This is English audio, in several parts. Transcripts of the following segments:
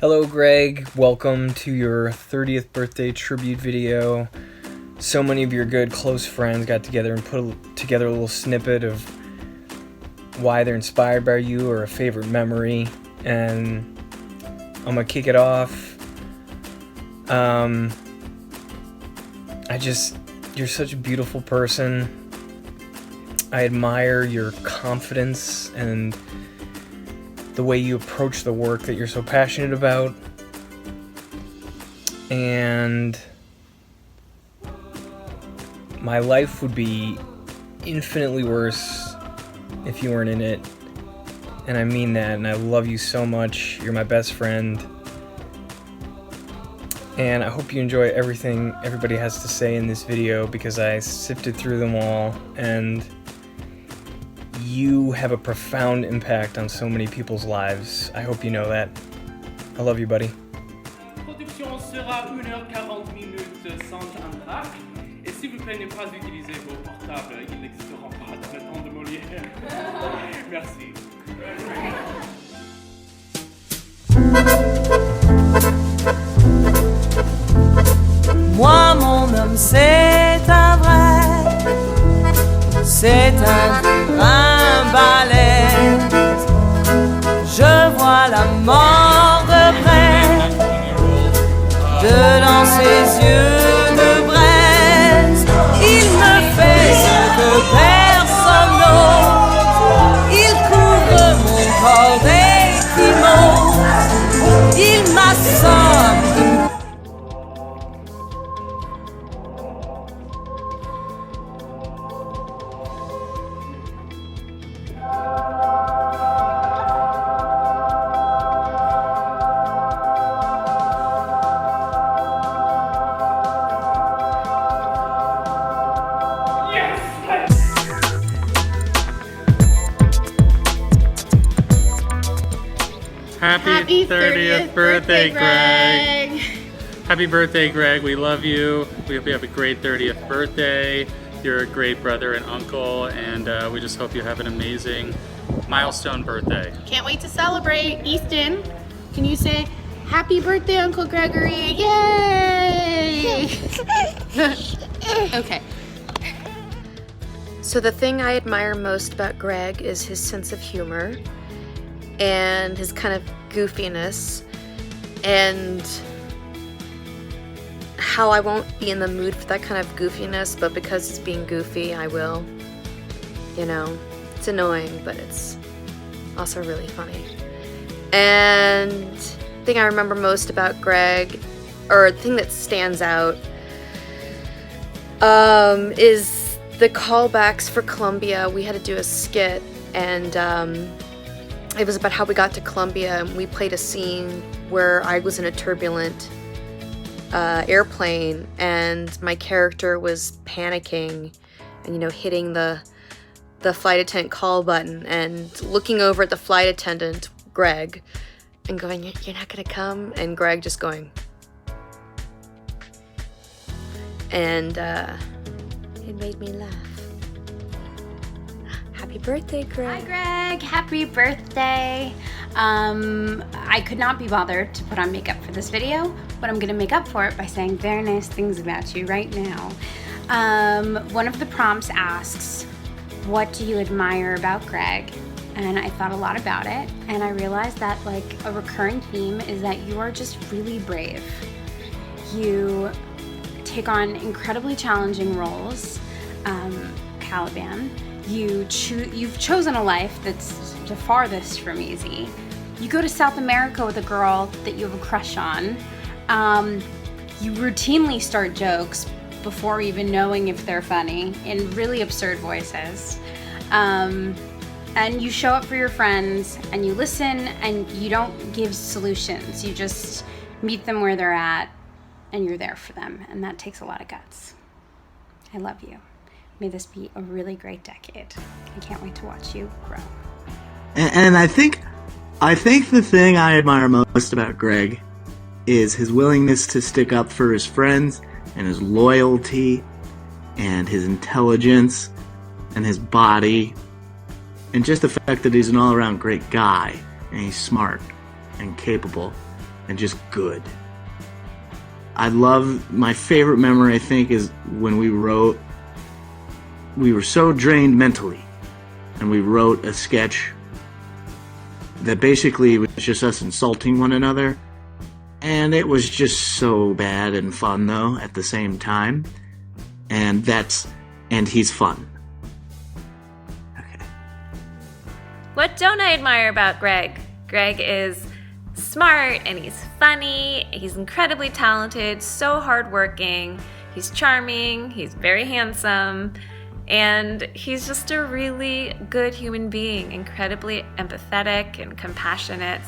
Hello Greg, welcome to your 30th birthday tribute video. So many of your good close friends got together and put together a little snippet of why they're inspired by you or a favorite memory, and I'm gonna kick it off. You're such a beautiful person. I admire your confidence and the way you approach the work that you're so passionate about. And my life would be infinitely worse if you weren't in it. And I mean that, and I love you so much. You're my best friend. And I hope you enjoy everything everybody has to say in this video, because I sifted through them all, and you have a profound impact on so many people's lives. I hope you know that. I love you, buddy. Production sera 1h40 sans trac. Et s'il vous plaît, ne pas utiliser vos portables, ils n'existeront pas dans le temps de Molière. Merci. Moi, mon homme, c'est un vrai, c'est un balèze. Je vois la mort de près, dedans ses yeux de braise. Il me fait ce que personne n'ose, il couvre mon corps d'échymose, il m'assomme. Happy 30th birthday, Greg! Happy birthday, Greg. We love you. We hope you have a great 30th birthday. You're a great brother and uncle, and we just hope you have an amazing milestone birthday. Can't wait to celebrate. Easton, can you say happy birthday, Uncle Gregory? Yay! Okay. So the thing I admire most about Greg is his sense of humor and his kind of goofiness, and how I won't be in the mood for that kind of goofiness, but because he's being goofy, I will. You know, it's annoying, but it's also really funny. And the thing I remember most about Greg, or the thing that stands out, is the callbacks for Columbia. We had to do a skit, and it was about how we got to Columbia, and we played a scene where I was in a turbulent airplane, and my character was panicking and, you know, hitting the flight attendant call button and looking over at the flight attendant, Greg, and going, "You're not gonna come?" And Greg just going. And it made me laugh. Happy birthday, Greg. Hi, Greg. Happy birthday. I could not be bothered to put on makeup for this video, but I'm going to make up for it by saying very nice things about you right now. One of the prompts asks, what do you admire about Greg? And I thought a lot about it, and I realized that, like, a recurring theme is that you are just really brave. You take on incredibly challenging roles, Caliban. You've chosen a life that's the farthest from easy. You go to South America with a girl that you have a crush on. You routinely start jokes before even knowing if they're funny in really absurd voices. And you show up for your friends, and you listen, and you don't give solutions. You just meet them where they're at, and you're there for them. And that takes a lot of guts. I love you. May this be a really great decade. I can't wait to watch you grow. And I think the thing I admire most about Greg is his willingness to stick up for his friends, and his loyalty, and his intelligence, and his body, and just the fact that he's an all-around great guy, and he's smart and capable. and just good. My favorite memory, I think, is when we were so drained mentally, and we wrote a sketch that basically was just us insulting one another, and it was just so bad and fun, though, at the same time, and he's fun. Okay. What don't I admire about Greg? Greg is smart and he's funny, he's incredibly talented, so hardworking, he's charming, he's very handsome, and he's just a really good human being, incredibly empathetic and compassionate.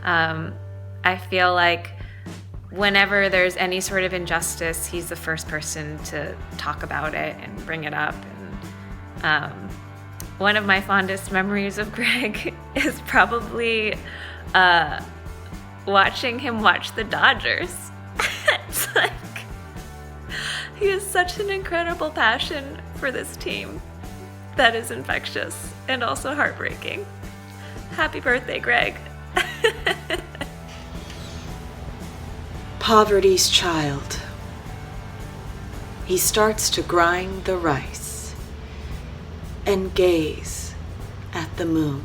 I feel like whenever there's any sort of injustice, he's the first person to talk about it and bring it up. And one of my fondest memories of Greg is probably watching him watch the Dodgers. It's like, he has such an incredible passion for this team that is infectious and also heartbreaking. Happy birthday, Greg. Poverty's child. He starts to grind the rice and gaze at the moon.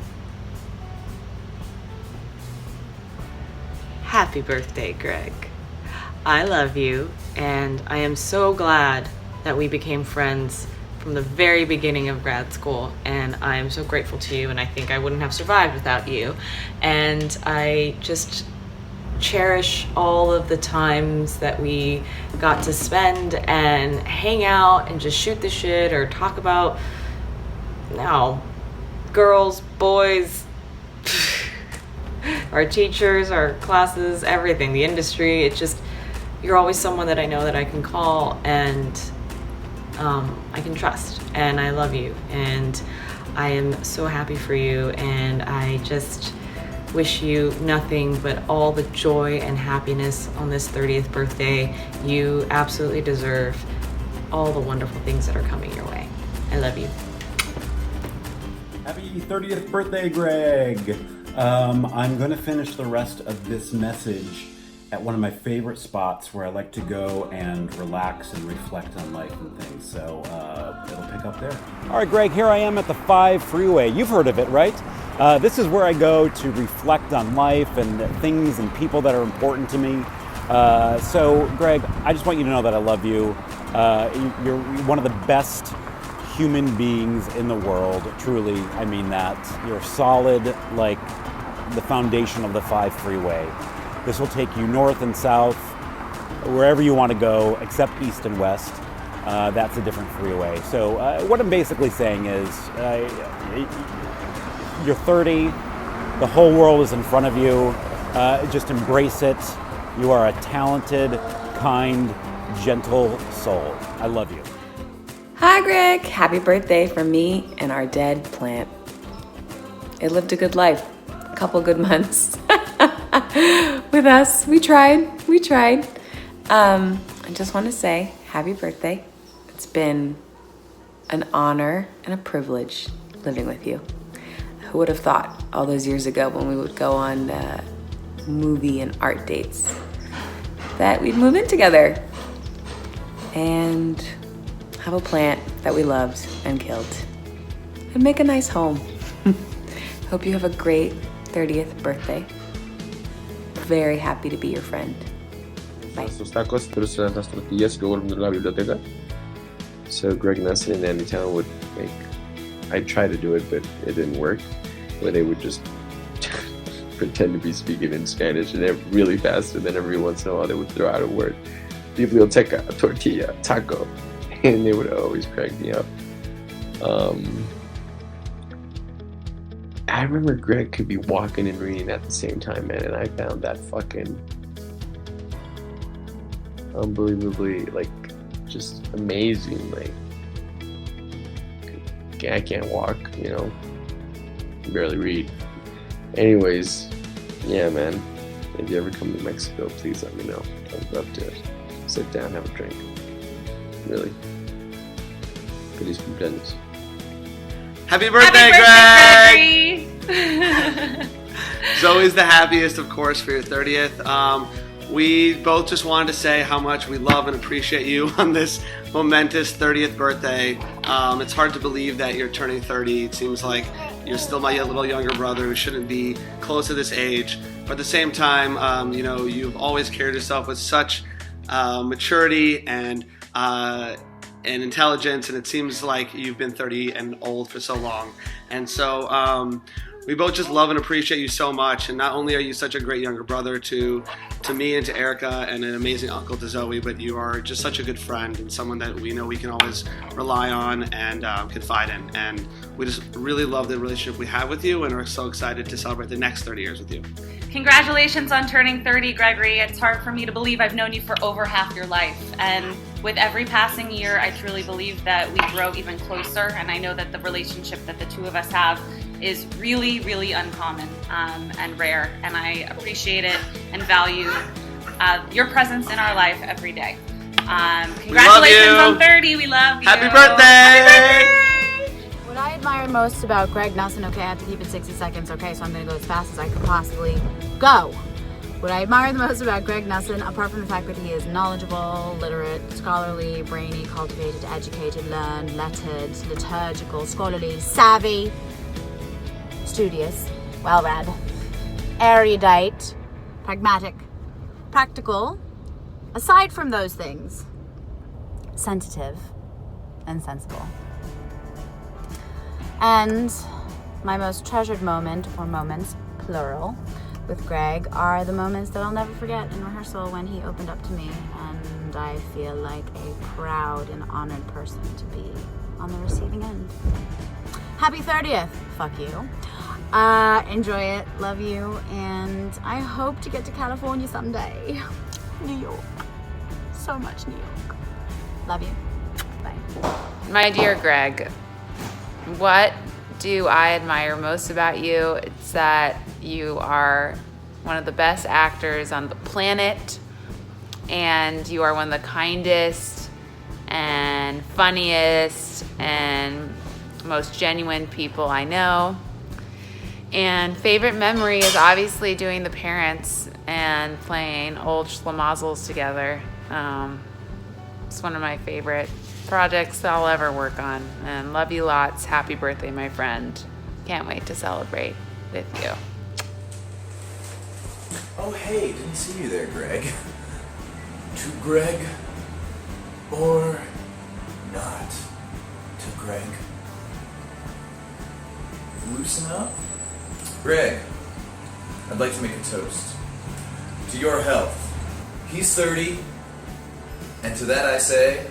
Happy birthday, Greg. I love you, and I am so glad that we became friends from the very beginning of grad school, and I am so grateful to you, and I think I wouldn't have survived without you. And I just cherish all of the times that we got to spend and hang out and just shoot the shit or talk about, girls, boys, our teachers, our classes, everything, the industry. It's just, you're always someone that I know that I can call and I can trust, and I love you, and I am so happy for you, and I just wish you nothing but all the joy and happiness on this 30th birthday. You absolutely deserve all the wonderful things that are coming your way. I love you. Happy 30th birthday, Greg. I'm going to finish the rest of this message at one of my favorite spots where I like to go and relax and reflect on life and things. So it'll pick up there. All right, Greg, here I am at the 5 freeway. You've heard of it, right? This is where I go to reflect on life and things and people that are important to me. So, Greg, I just want you to know that I love you. You're one of the best human beings in the world. Truly, I mean that. You're solid, like the foundation of the 5 freeway. This will take you north and south, wherever you want to go, except east and west. That's a different freeway. So what I'm basically saying is, you're 30, the whole world is in front of you. Just embrace it. You are a talented, kind, gentle soul. I love you. Hi, Greg. Happy birthday from me and our dead plant. It lived a good life, a couple good months with us. We tried. I just want to say happy birthday. It's been an honor and a privilege living with you. Who would have thought all those years ago when we would go on movie and art dates that we'd move in together and have a plant that we loved and killed and make a nice home. Hope you have a great 30th birthday. Very happy to be your friend. Bye. Sus tacos, pero serán las tortillas que vuelven de la biblioteca. So Greg Nussen in Anytown would make, I tried to do it, but it didn't work, where they would just pretend to be speaking in Spanish and really fast, and then every once in a while they would throw out a word. Biblioteca, tortilla, taco. And they would always crack me up. I remember Greg could be walking and reading at the same time, man, and I found that fucking unbelievably, like, just amazing. Like, I can't walk, you know, barely read. Anyways, yeah, man, if you ever come to Mexico, please let me know. I'd love to sit down, have a drink. Really. Feliz cumpleaños. Happy birthday, Greg! Zoe's the happiest, of course, for your 30th. We both just wanted to say how much we love and appreciate you on this momentous 30th birthday. It's hard to believe that you're turning 30. It seems like you're still my little younger brother who shouldn't be close to this age. But at the same time, you've always carried yourself with such maturity and intelligence, and it seems like you've been 30 and old for so long. And so we both just love and appreciate you so much. And not only are you such a great younger brother to me and to Erica, and an amazing uncle to Zoe, but you are just such a good friend and someone that we know we can always rely on and confide in. And we just really love the relationship we have with you and are so excited to celebrate the next 30 years with you. Congratulations on turning 30, Gregory. It's hard for me to believe I've known you for over half your life. And with every passing year, I truly believe that we grow even closer. And I know that the relationship that the two of us have is really, really uncommon and rare. And I appreciate it and value your presence in our life every day. Congratulations on 30. We love you. Happy birthday! Happy birthday! What I admire most about Greg Nussen, okay, I have to keep it 60 seconds, okay, so I'm going to go as fast as I could possibly go. What I admire the most about Greg Nussen, apart from the fact that he is knowledgeable, literate, scholarly, brainy, cultivated, educated, learned, lettered, liturgical, scholarly, savvy, studious, well-read, erudite, pragmatic, practical, aside from those things, sensitive and sensible. And my most treasured moment, or moments, plural, with Greg are the moments that I'll never forget in rehearsal when he opened up to me, and I feel like a proud and honored person to be on the receiving end. Happy 30th, fuck you. Enjoy it, love you, and I hope to get to California someday. New York, so much New York. Love you, bye. My dear Greg, what do I admire most about you? It's that you are one of the best actors on the planet, and you are one of the kindest and funniest and most genuine people I know. And favorite memory is obviously doing the parents and playing old schlemazzles together. It's one of my favorite projects I'll ever work on. And love you lots. Happy birthday, my friend. Can't wait to celebrate with you. Oh, hey, didn't see you there, Greg. To Greg or not to Greg. Loosen up. Greg, I'd like to make a toast. To your health. He's 30, and to that I say,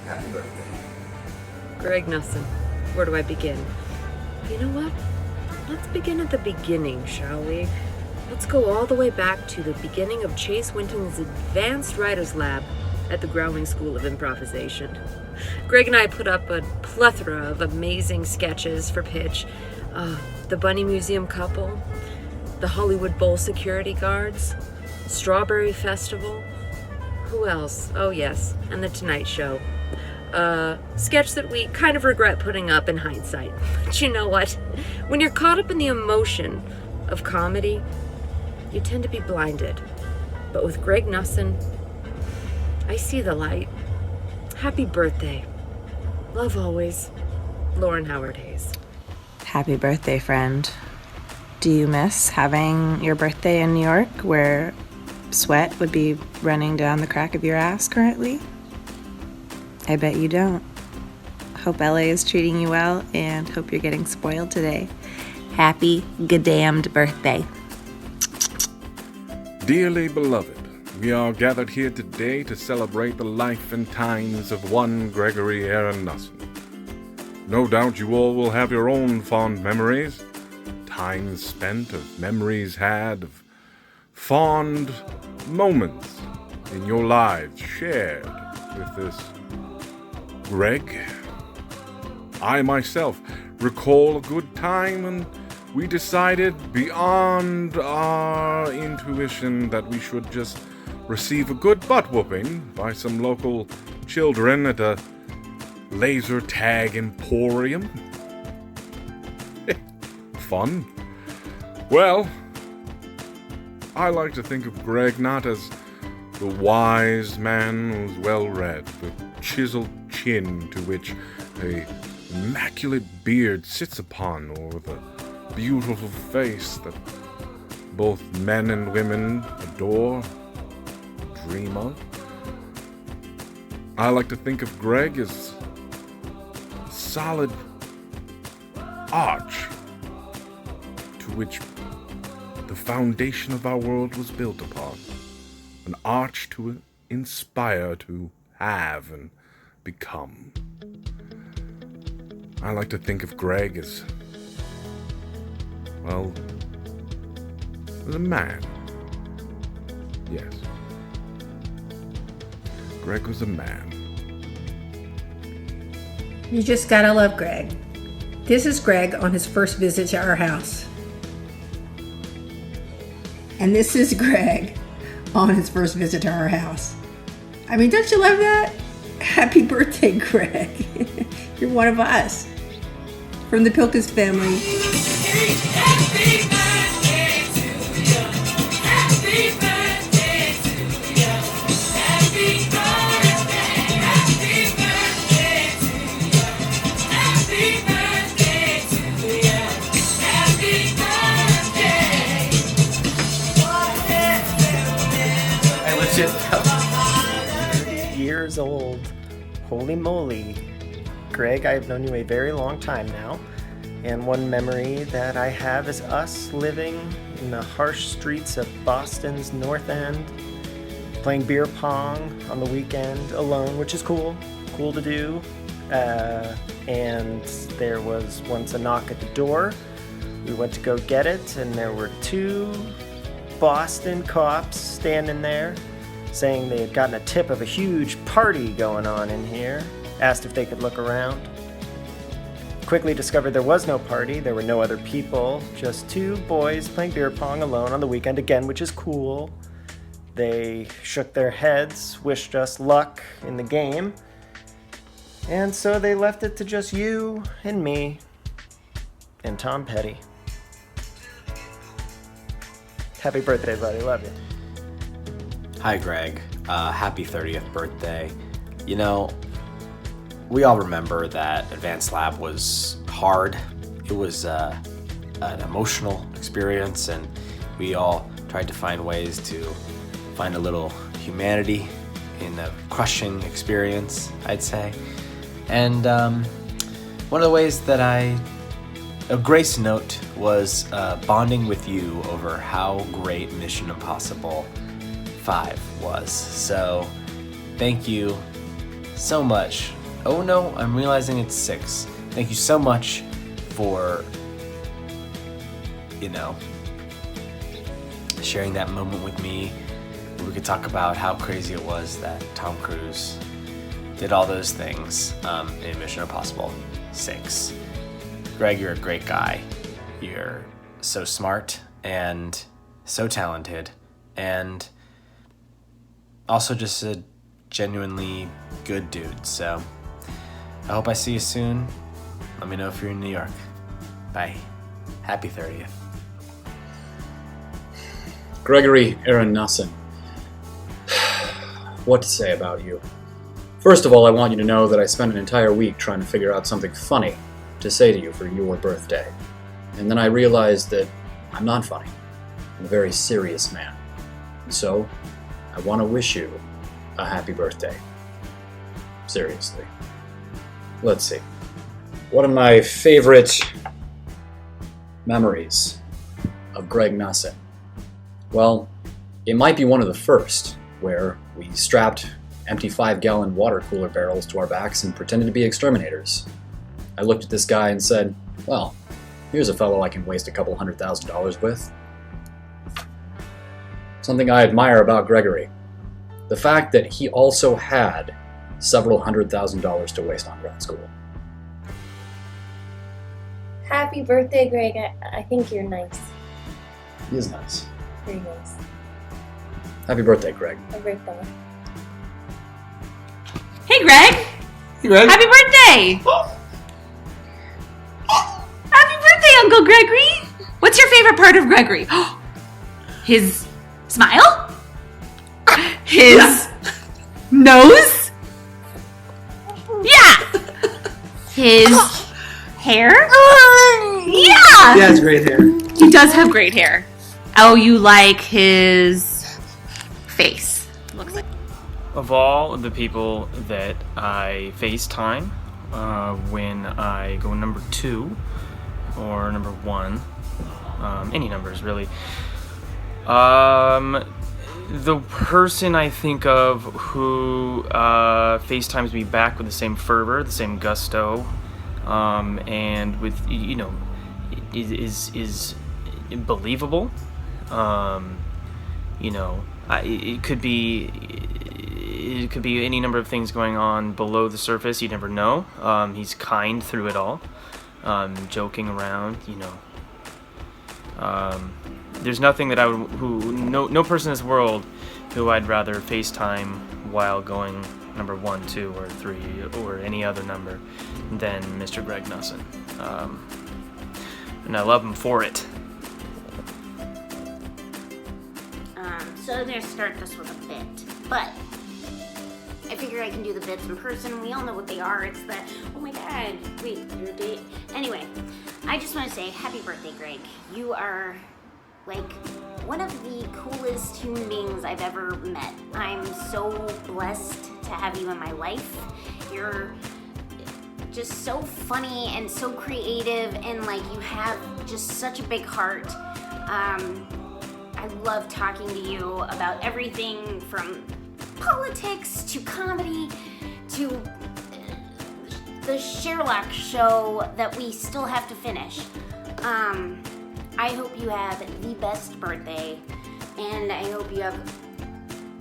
happy birthday. Greg Nussen, where do I begin? You know what? Let's begin at the beginning, shall we? Let's go all the way back to the beginning of Chase Winton's Advanced Writers Lab at the Growling School of Improvisation. Greg and I put up a plethora of amazing sketches for pitch. The Bunny Museum Couple, the Hollywood Bowl Security Guards, Strawberry Festival. Who else? Oh yes, and The Tonight Show. Sketch that we kind of regret putting up in hindsight. But you know what? When you're caught up in the emotion of comedy, you tend to be blinded. But with Greg Nussen, I see the light. Happy birthday. Love always, Lauren Howard Hayes. Happy birthday, friend. Do you miss having your birthday in New York where sweat would be running down the crack of your ass currently? I bet you don't. Hope LA is treating you well and hope you're getting spoiled today. Happy goddamned birthday. Dearly beloved, we are gathered here today to celebrate the life and times of one Gregory Aaron Nussen. No doubt you all will have your own fond memories, times spent, of memories had, of fond moments in your lives shared with this Greg. I myself recall a good time when we decided beyond our intuition that we should just receive a good butt whooping by some local children at a laser tag emporium. Fun. Well, I like to think of Greg not as the wise man who's well-read, the chiseled chin to which a immaculate beard sits upon, or the beautiful face that both men and women adore, dream of. I like to think of Greg as a solid arch to which the foundation of our world was built upon. An arch to inspire, to have, and become. I like to think of Greg as, well, as a man. Yes. Greg was a man. You just gotta love Greg. This is Greg on his first visit to our house. And this is Greg on his first visit to our house. I mean, don't you love that? Happy birthday, Greg. You're one of us. From the Pilkins family. Years old. Holy moly. Greg, I have known you a very long time now, and one memory that I have is us living in the harsh streets of Boston's North End, playing beer pong on the weekend alone, which is cool to do. And there was once a knock at the door. We went to go get it, and there were two Boston cops standing there saying they had gotten a tip of a huge party going on in here, asked if they could look around. Quickly discovered there was no party, there were no other people, just two boys playing beer pong alone on the weekend again, which is cool. They shook their heads, wished us luck in the game, and so they left it to just you and me and Tom Petty. Happy birthday, buddy. Love you. Hi, Greg. Happy 30th birthday. You know, we all remember that Advanced Lab was hard. It was an emotional experience, and we all tried to find ways to find a little humanity in a crushing experience, I'd say. And one of the ways that a grace note was bonding with you over how great Mission Impossible 5 was. So thank you so much. Oh no, I'm realizing it's 6. Thank you so much for, sharing that moment with me. We could talk about how crazy it was that Tom Cruise did all those things in Mission Impossible 6. Greg, you're a great guy. You're so smart and so talented, and also just a genuinely good dude. So I hope I see you soon. Let me know if you're in New York. Bye. Happy 30th. Gregory Aaron Nussen. What to say about you? First of all, I want you to know that I spent an entire week trying to figure out something funny to say to you for your birthday. And then I realized that I'm not funny. I'm a very serious man. And so, I want to wish you a happy birthday. Seriously. Let's see. One of my favorite memories of Greg Nussen. Well, it might be one of the first, where we strapped empty 5-gallon water cooler barrels to our backs and pretended to be exterminators. I looked at this guy and said, well, here's a fellow I can waste a couple $100,000 with. Something I admire about Gregory. The fact that he also had several $100,000 to waste on grad school. Happy birthday, Greg. I think you're nice. He is nice. Very nice. Happy birthday, Greg. Happy birthday. Hey, Greg. Hey, Greg. Happy birthday. Happy birthday, Uncle Gregory. What What's your favorite part of Gregory? His smile? His nose? Yeah! His hair? Yeah! He has great hair. He does have great hair. Oh, you like his face. Looks like. Of all the people that I FaceTime when I go number 2 or number 1, any numbers really, the person I think of who FaceTimes me back with the same fervor, the same gusto, and with, is believable. It could be any number of things going on below the surface. You never know. He's kind through it all, joking around. There's nothing that I would, no person in this world who I'd rather FaceTime while going number 1, 2, or 3, or any other number than Mr. Greg Nussen. And I love him for it. So I'm going to start this with a bit, but I figure I can do the bits in person. We all know what they are. It's the, oh my god, wait, your date. Anyway, I just want to say happy birthday, Greg. You are like one of the coolest human beings I've ever met. I'm so blessed to have you in my life. You're just so funny and so creative, and like you have just such a big heart. I love talking to you about everything from politics to comedy to the Sherlock show that we still have to finish. I hope you have the best birthday, and I hope you have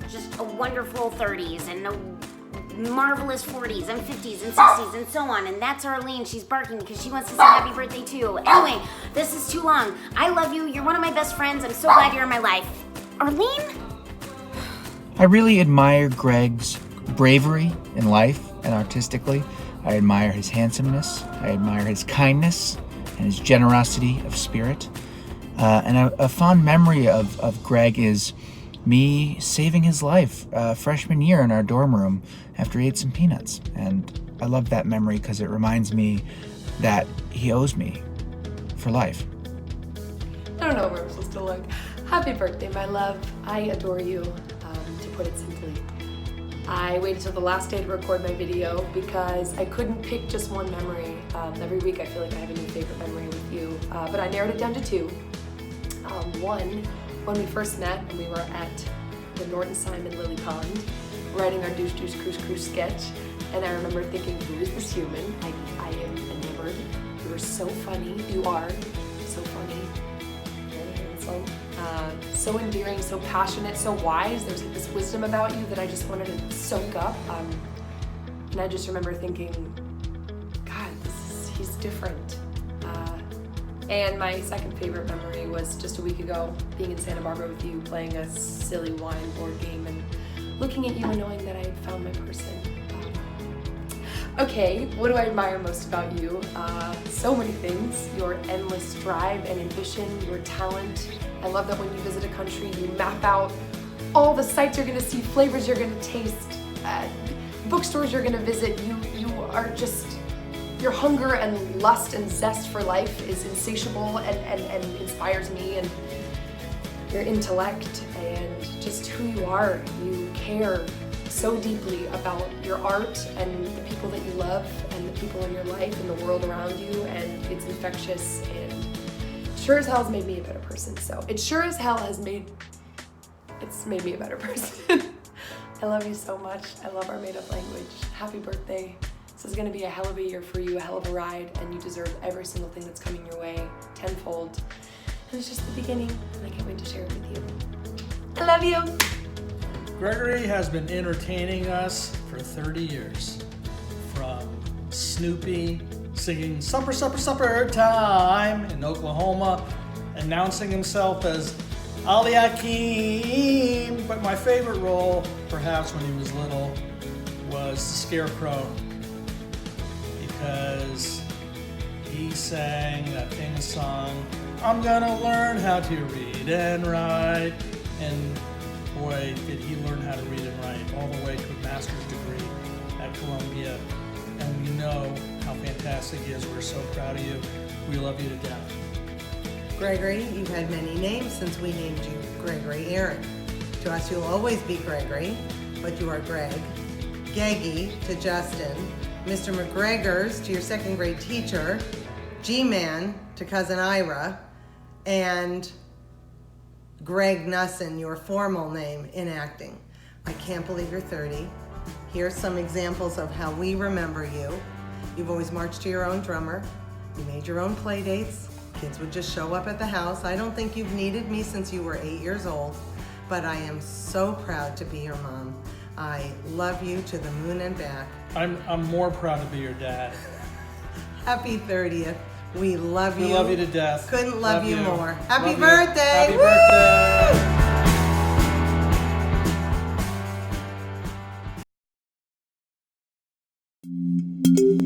just a wonderful 30s and a marvelous 40s and 50s and 60s and so on. And that's Arlene. She's barking because she wants to say happy birthday too. Anyway, this is too long. I love you. You're one of my best friends. I'm so glad you're in my life. Arlene? I really admire Greg's bravery in life and artistically. I admire his handsomeness. I admire his kindness and his generosity of spirit. And a fond memory of Greg is me saving his life freshman year in our dorm room after he ate some peanuts. And I love that memory because it reminds me that he owes me for life. I don't know where I'm supposed to look. Happy birthday, my love. I adore you, to put it simply. I waited till the last day to record my video because I couldn't pick just one memory. Every week I feel like I have a new favorite memory with you, but I narrowed it down to 2. One, when we first met and we were at the Norton Simon Lily Pond writing our Douche Douche Cruise Cruise sketch, and I remember thinking, who is this human? I am enamored. You were so funny. You are so funny. Very handsome. So endearing, so passionate, so wise. There's like this wisdom about you that I just wanted to soak up. And I just remember thinking, God, he's different. And my second favorite memory was just a week ago, being in Santa Barbara with you, playing a silly wine board game and looking at you and knowing that I had found my person. Okay, what do I admire most about you? So many things. Your endless drive and ambition, your talent. I love that when you visit a country, you map out all the sights you're gonna see, flavors you're gonna taste, bookstores you're gonna visit. You are just, your hunger and lust and zest for life is insatiable and inspires me, and your intellect and just who you are. You care so deeply about your art and the people that you love and the people in your life and the world around you, and it's infectious, and sure as hell has made me a better person. So it sure as hell has made me a better person. I love you so much. I love our made-up language. Happy birthday. This is gonna be a hell of a year for you, a hell of a ride, and you deserve every single thing that's coming your way tenfold. And it's just the beginning, and I can't wait to share it with you. I love you. Gregory has been entertaining us for 30 years. From Snoopy singing Supper, Supper, Supper Time in Oklahoma, announcing himself as Ali Hakim. But my favorite role, perhaps when he was little, was Scarecrow. Because he sang that famous song, I'm gonna learn how to read and write. And boy, did he learn how to read and write all the way to a master's degree at Columbia. And we know how fantastic he is. We're so proud of you. We love you to death. Gregory, you've had many names since we named you Gregory Aaron. To us, you'll always be Gregory, but you are Greg. Geggy to Justin. Mr. McGregor's to your second grade teacher. G-Man to cousin Ira. And Greg Nussen, your formal name in acting. I can't believe you're 30. Here's some examples of how we remember you. You've always marched to your own drummer. You made your own play dates. Kids would just show up at the house. I don't think you've needed me since you were 8 years old, but I am so proud to be your mom. I love you to the moon and back. I'm more proud to be your dad. Happy 30th. We love you. We love you to death. Couldn't love you more. Happy Love you. birthday. Happy Woo! birthday.